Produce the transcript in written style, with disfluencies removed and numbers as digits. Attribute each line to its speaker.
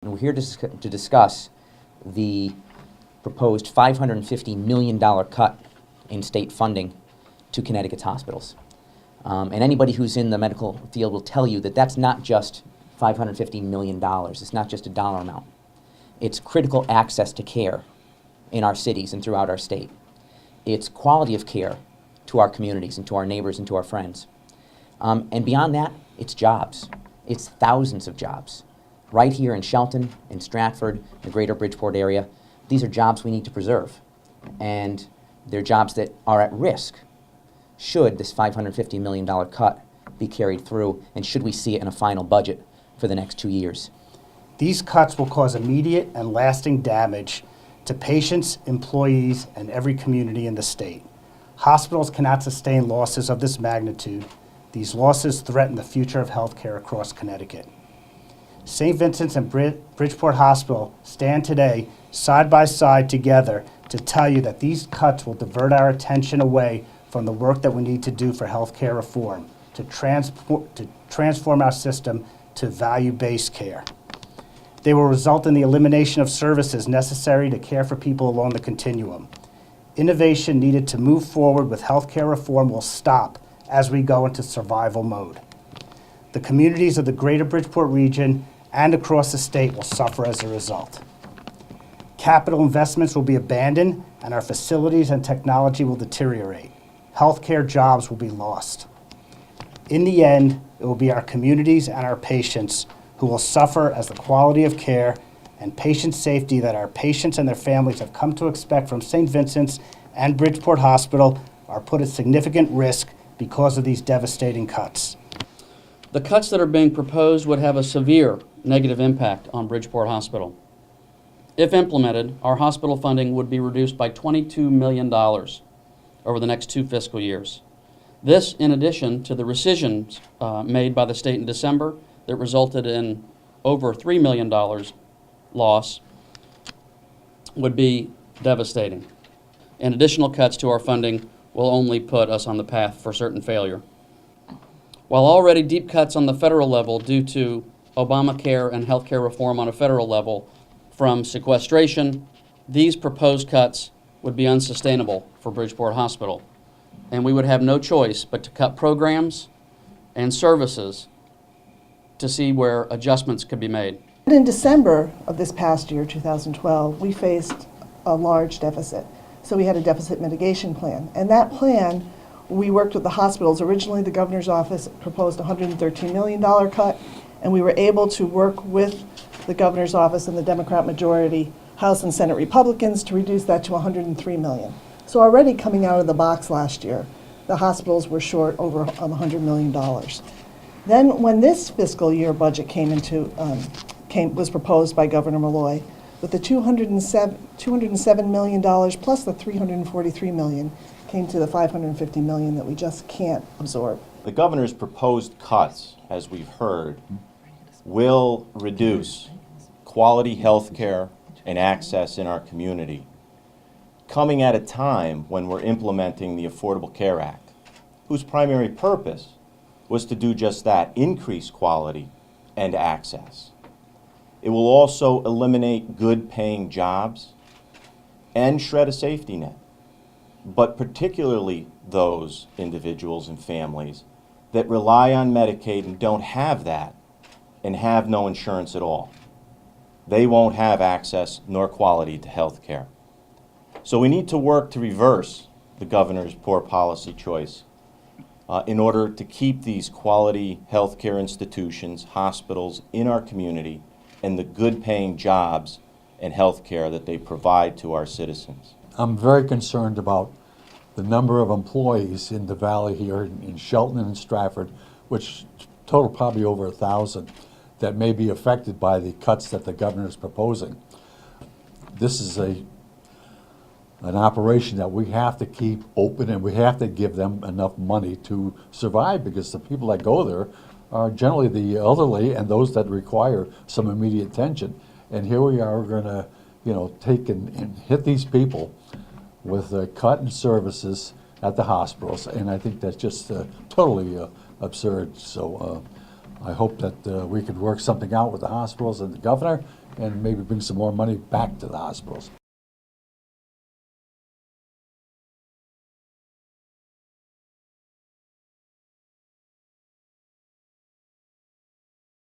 Speaker 1: And we're here to discuss the proposed $550 million cut in state funding to Connecticut's hospitals. And anybody who's in the medical field will tell you that that's not just $550 million. It's not just a dollar amount. It's critical access to care in our cities and throughout our state. It's quality of care to our communities and to our neighbors and to our friends. And beyond that, it's jobs. It's thousands of jobs. Right here in Shelton, in Stratford, the greater Bridgeport area, these are jobs we need to preserve. And they're jobs that are at risk should this $550 million cut be carried through, and should we see it in a final budget for the next 2 years.
Speaker 2: These cuts will cause immediate and lasting damage to patients, employees, and every community in the state. Hospitals cannot sustain losses of this magnitude. These losses threaten the future of healthcare across Connecticut. St. Vincent's and Bridgeport Hospital stand today side by side together to tell you that these cuts will divert our attention away from the work that we need to do for healthcare reform, to transform our system to value-based care. They will result in the elimination of services necessary to care for people along the continuum. Innovation needed to move forward with healthcare reform will stop as we go into survival mode. The communities of the greater Bridgeport region and across the state will suffer as a result. Capital investments will be abandoned and our facilities and technology will deteriorate. Healthcare jobs will be lost. In the end, it will be our communities and our patients who will suffer as the quality of care and patient safety that our patients and their families have come to expect from St. Vincent's and Bridgeport Hospital are put at significant risk because of these devastating cuts.
Speaker 3: The cuts that are being proposed would have a severe negative impact on Bridgeport Hospital. If implemented, our hospital funding would be reduced by $22 million over the next 2 fiscal years. This, in addition to the rescissions made by the state in December that resulted in over $3 million loss, would be devastating. And additional cuts to our funding will only put us on the path for certain failure. While already deep cuts on the federal level due to Obamacare and healthcare reform on a federal level from sequestration, these proposed cuts would be unsustainable for Bridgeport Hospital. And we would have no choice but to cut programs and services to see where adjustments could be made.
Speaker 4: In December of this past year, 2012, we faced a large deficit. So we had a deficit mitigation plan. And that plan, we worked with the hospitals. Originally, the governor's office proposed a $113 million cut, and we were able to work with the governor's office and the Democrat majority House and Senate Republicans to reduce that to $103 million. So already coming out of the box last year, the hospitals were short over $100 million. Then when this fiscal year budget was proposed by Governor Malloy, with the $207 million plus the $343 million, came to the $550 million that we just can't absorb.
Speaker 5: The governor's proposed cuts, as we've heard, will reduce quality health care and access in our community, coming at a time when we're implementing the Affordable Care Act, whose primary purpose was to do just that, increase quality and access. It will also eliminate good-paying jobs and shred a safety net, but particularly those individuals and families that rely on Medicaid and don't have that and have no insurance at all. They won't have access nor quality to health care. So we need to work to reverse the governor's poor policy choice in order to keep these quality health care institutions, hospitals in our community, and the good-paying jobs and health care that they provide to our citizens.
Speaker 6: I'm very concerned about the number of employees in the valley here in Shelton and Stratford, which total probably over 1,000, that may be affected by the cuts that the governor is proposing. This is an operation that we have to keep open, and we have to give them enough money to survive, because the people that go there are generally the elderly and those that require some immediate attention. And here we are going to, take and hit these people with a cut in services at the hospitals, and I think that's just totally absurd. So I hope that we could work something out with the hospitals and the governor and maybe bring some more money back to the hospitals.